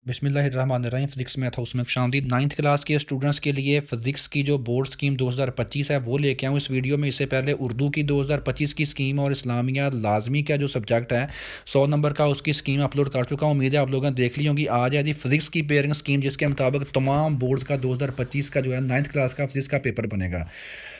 बिस्मिल्लाहिर्रहमानिर्रहीम। Physics math house में खुशामदीद। 9th class के स्टूडेंट्स के लिए फ़िज़िक्स की जो बोर्ड स्कीम 2025 है वो लेके आऊँ इस वीडियो में। इससे पहले उर्दू की 2025 की स्कीम और इस्लामिया लाजमी का जो सब्जेक्ट है 100 नंबर का, उसकी स्कीम अपलोड कर चुका हूँ। उम्मीद है आप लोगों ने देख ली होंगी। आज है जी फ़िज़िक्स की पेयरिंग स्कीम, जिसके मुताबिक तमाम बोर्ड का 2025 का जो है 9th क्लास का फ़िज़िक्स का पेपर बनेगा।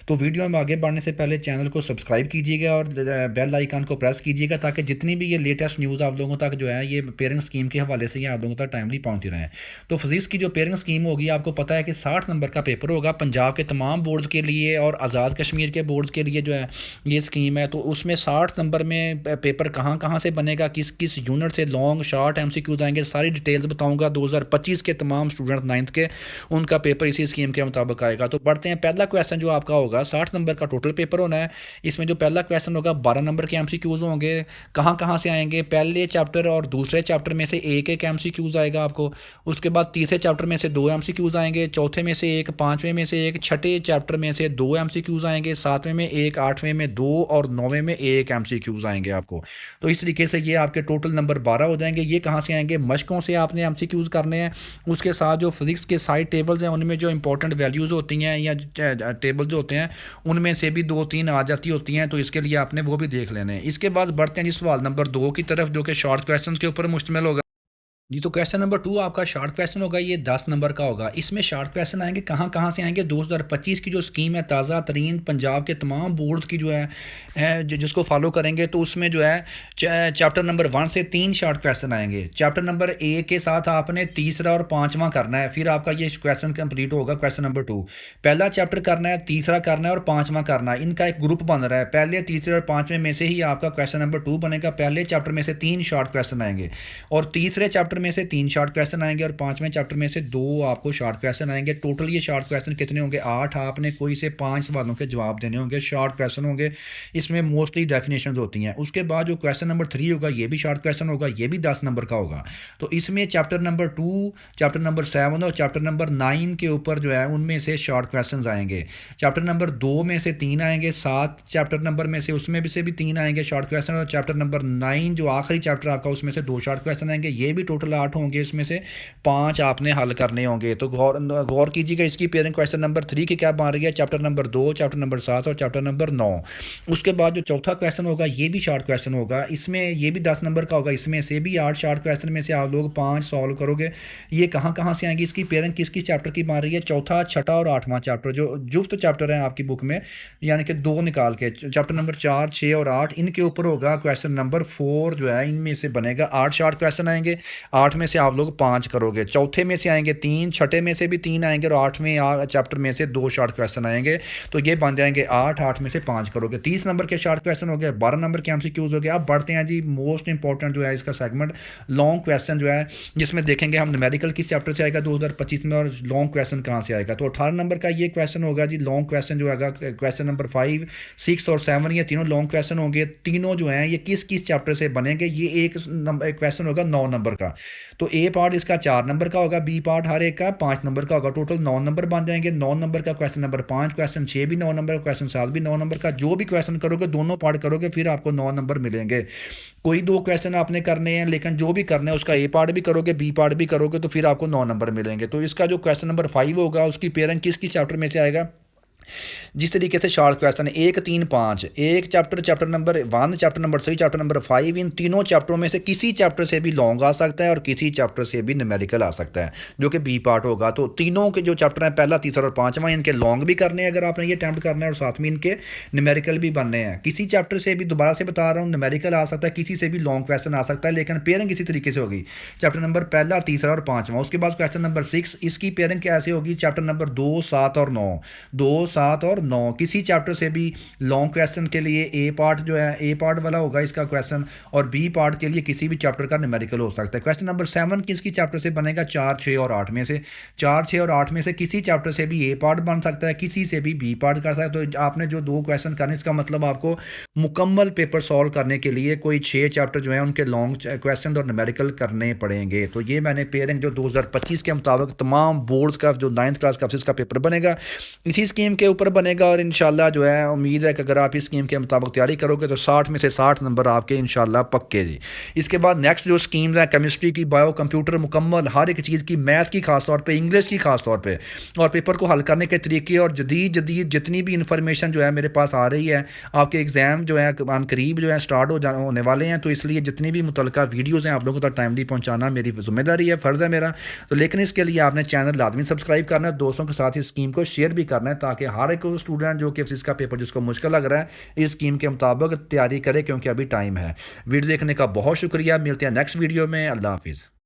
तो वीडियो में आगे बढ़ने से पहले चैनल को सब्सक्राइब कीजिएगा और बेल आइकन को प्रेस कीजिएगा, ताकि जितनी भी ये लेटेस्ट न्यूज़ आप लोगों तक जो है ये पेयरिंग स्कीम के हवाले से ये आप लोगों तक टाइमली पहुंचती रहें। तो फिजिक्स की जो पेयरिंग स्कीम होगी, आपको पता है कि 60 नंबर का पेपर होगा पंजाब के तमाम बोर्ड्स के लिए और आज़ाद कश्मीर के बोर्ड्स के लिए जो है ये स्कीम है। तो उसमें 60 नंबर में पेपर कहाँ कहाँ से बनेगा, किस किस यूनिट से लॉन्ग शॉर्ट MCQs आएंगे, सारी डिटेल्स बताऊँगा। 2025 के तमाम स्टूडेंट 9th के, उनका पेपर इसी स्कीम के मुताबिक आएगा। तो बढ़ते हैं। पहला क्वेश्चन जो आपका होगा, 60 नंबर का टोटल पेपर होना है। इसमें जो पहला क्वेश्चन होगा 12 नंबर के MCQs होंगे। कहाँ कहाँ से आएंगे? पहले चैप्टर और दूसरे चैप्टर में से एक एक MCQs आएगा आपको। उसके बाद तीसरे चैप्टर में से 2 MCQs आएंगे, चौथे में से एक, पाँचवें में से एक, छठे चैप्टर में से 2 MCQs आएंगे, सातवें में एक, आठवें में 2 और नौवें में एक MCQs आएंगे आपको। तो इस तरीके से ये आपके टोटल नंबर 12 हो जाएंगे। ये कहाँ से आएंगे? मशकों से आपने MCQs करने हैं। उसके साथ जो फिजिक्स के साइड टेबल्स हैं उनमें जो इंपॉर्टेंट वैल्यूज़ होती हैं या टेबल जो होते हैं उनमें से भी 2-3 आ जाती होती हैं, तो इसके लिए आपने वो भी देख लेने हैं। इसके बाद बढ़ते हैं जी सवाल नंबर 2 की तरफ, जो कि शॉर्ट क्वेश्चन के ऊपर मुश्तमिल होगा जी। तो क्वेश्चन नंबर 2 आपका शॉर्ट क्वेश्चन होगा, ये 10 नंबर का होगा। इसमें शॉर्ट क्वेश्चन आएंगे कहाँ कहाँ से आएंगे? 2025 की जो स्कीम है ताज़ा तरीन, पंजाब के तमाम बोर्ड की जो है जिसको फॉलो करेंगे, तो उसमें जो है चैप्टर नंबर 1 से 3 शॉर्ट क्वेश्चन आएंगे। चैप्टर नंबर 1 के साथ आपने तीसरा और पाँचवा करना है, फिर आपका ये क्वेश्चन कंप्लीट होगा। क्वेश्चन नंबर 2 पहला चैप्टर करना है, तीसरा करना है और पाँचवा करना है। इनका एक ग्रुप बन रहा है, पहले, तीसरे और पाँचवें में से ही आपका क्वेश्चन नंबर 2 बनेगा। पहले चैप्टर में से 3 शॉर्ट क्वेश्चन आएंगे और तीसरे चैप्टर में से 3 शॉर्ट क्वेश्चन आएंगे और पांचवें चैप्टर में से 2 आपको शॉर्ट क्वेश्चन आएंगे। टोटल ये शॉर्ट क्वेश्चन कितने होंगे? 8। आपने कोई से 5 सवालों के जवाब देने होंगे, शॉर्ट क्वेश्चन होंगे। इसमें मोस्टली डेफिनेशन होती हैं। उसके बाद जो क्वेश्चन नंबर 3 होगा, ये भी शॉर्ट क्वेश्चन होगा, ये भी 10 नंबर का होगा। तो इसमें चैप्टर नंबर 2, चैप्टर नंबर 7 और चैप्टर नंबर 9 के ऊपर जो है उनमें से शॉर्ट क्वेश्चन आएंगे। चैप्टर नंबर 2 में से 3 आएंगे, 7 चैप्टर नंबर में से उसमें भी 3 आएंगे शॉर्ट क्वेश्चन, और चैप्टर नंबर 9 जो आखिरी चैप्टर आपका उसमें से 2 शॉर्ट क्वेश्चन आएंगे। ये भी टोटल 8 होंगे, इसमें से 5 आपने हल करने होंगे। तो गौर कीजिएगा इसकी पेयरिंग। क्वेश्चन नंबर 3 की क्या बन रही है? चैप्टर नंबर 2, चैप्टर नंबर 7 और चैप्टर नंबर 9। उसके बाद जो चौथा क्वेश्चन होगा, ये भी शॉर्ट क्वेश्चन होगा। इसमें ये भी 10 नंबर का होगा। इसमें से भी 8 शॉर्ट क्वेश्चन में से आप लोग 5 सॉल्व करोगे। ये कहाँ कहाँ से आएंगी? इसकी पेयरिंग किस किस चैप्टर की बन रही है? चौथा, छठा और 8वां चैप्टर जो जुफ्त चैप्टर है आपकी बुक में, यानी कि 2 निकाल के चैप्टर नंबर 4, 6 और 8 इनके ऊपर होगा। क्वेश्चन नंबर 4 जो है इनमें से बनेगा। 8 शॉर्ट क्वेश्चन आएंगे, 8 में से आप लोग 5 करोगे। चौथे में से आएंगे 3, छठे में से भी 3 आएंगे और 8वें चैप्टर में से 2 शॉर्ट क्वेश्चन आएंगे। तो ये बन जाएंगे 8, 8 में से 5 करोगे। 30 नंबर के शॉर्ट क्वेश्चन हो गए, 12 नंबर के MCQs हो गए। अब बढ़ते हैं जी मोस्ट इंपॉर्टेंट जो है इसका सेगमेंट, लॉन्ग क्वेश्चन जो है, जिसमें देखेंगे हम न्यूमेरिकल किस चैप्टर से आएगा 2025 में और लॉन्ग क्वेश्चन कहाँ से आएगा। तो 18 नंबर का ये क्वेश्चन होगा जी, लॉन्ग क्वेश्चन जो है क्वेश्चन नंबर 5, 6 और 7, ये तीनों लॉन्ग क्वेश्चन होंगे। तीनों जो हैं ये किस किस चैप्टर से बनेंगे? ये एक क्वेश्चन होगा 9 नंबर का। तो ए पार्ट इसका 4 नंबर का होगा, बी पार्ट हर एक का 5 नंबर का होगा। टोटल 9 नंबर बन जाएंगे। 9 नंबर का क्वेश्चन नंबर 5, क्वेश्चन 6 भी 9 नंबर, क्वेश्चन 7 भी 9 नंबर का। जो भी क्वेश्चन करोगे दोनों पार्ट करोगे, फिर आपको 9 नंबर मिलेंगे। कोई 2 क्वेश्चन आपने करने हैं, लेकिन जो भी करना है उसका ए पार्ट भी करोगे, बी पार्ट भी करोगे, तो फिर आपको 9 नंबर मिलेंगे। तो इसका जो क्वेश्चन नंबर 5 होगा उसकी पेयरिंग किस किस चैप्टर में से आएगा? जिस तरीके से शॉर्ट क्वेश्चन 1, 3, 5, एक chapter, chapter number 1, chapter number 3, chapter number 5, इन तीनों चैप्टरों में से किसी चैप्टर से भी लॉन्ग आ सकता है और किसी चैप्टर से भी न्यूमेरिकल आ सकता है, जो कि बी पार्ट होगा। तो तीनों के जो चैप्टर हैं, पहला, तीसरा और पांचवा, इनके लॉन्ग भी करने हैं अगर आपने ये अटैम्प्ट करना है, और साथ में इनके न्यूमेरिकल भी बनने हैं। किसी चैप्टर से भी, दोबारा से बता रहा हूँ, न्यूमेरिकल आ सकता है, किसी से भी लॉन्ग क्वेश्चन आ सकता है, लेकिन पेयरिंग इसी तरीके से होगी। चैप्टर नंबर पहला, तीसरा और पांचवा। उसके बाद क्वेश्चन नंबर 6, इसकी पेयरिंग कैसे होगी? चैप्टर नंबर 2, 7 और 9, 2, 7 और 9 किसी चैप्टर से भी लॉन्ग क्वेश्चन के लिए ए पार्ट जो है ए पार्ट वाला होगा इसका क्वेश्चन, और बी पार्ट के लिए किसी भी चैप्टर का न्यूमेरिकल हो सकता है। क्वेश्चन नंबर 7 किसकी चैप्टर से बनेगा? 4, 6 और 8 में से। 4, 6 और 8 में से किसी चैप्टर से भी ए पार्ट बन सकता है, किसी से भी बी पार्ट कर सकता है। तो आपने जो 2 क्वेश्चन करने, इसका मतलब आपको मुकम्मल पेपर सॉल्व करने के लिए कोई 6 चैप्टर जो है उनके लॉन्ग क्वेश्चन और न्यूमेरिकल करने पड़ेंगे। तो ये मैंने पेयरिंग जो 2025 के मुताबिक तमाम बोर्ड्स का जो 9th क्लास का फिजिक्स का पेपर बनेगा, इसी स्कीम के ऊपर बनेगा और इंशाल्लाह जो है उम्मीद है कि अगर आप इस स्कीम के मुताबिक तैयारी करोगे तो 60 में से 60 नंबर आपके इंशाल्लाह पक्के जी। इसके बाद नेक्स्ट जो स्कीम्स हैं केमिस्ट्री की, बायो, कंप्यूटर मुकम्मल हर एक चीज़ की, मैथ की खास तौर पे, इंग्लिश की खास तौर पे, और पेपर को हल करने के तरीके और जदीद जदीद जितनी भी इंफॉर्मेशन जो है मेरे पास आ रही है, आपके एग्ज़ाम जो है करीब जो है स्टार्ट होने वाले हैं, तो इसलिए जितनी भी मुतल्लिका वीडियोज़ हैं आप लोगों तक टाइमली पहुँचाना मेरी ज़िम्मेदारी है, फ़र्ज़ है मेरा। तो लेकिन इसके लिए आपने चैनल लाजमी सब्सक्राइब करना है, दोस्तों के साथ इस स्कीम को शेयर भी करना है, ताकि हर एक स्टूडेंट जो कि फिजिक्स का पेपर जिसको मुश्किल लग रहा है इस स्कीम के मुताबिक तैयारी करे, क्योंकि अभी टाइम है। वीडियो देखने का बहुत शुक्रिया, मिलते हैं नेक्स्ट वीडियो में। अल्लाह हाफिज़।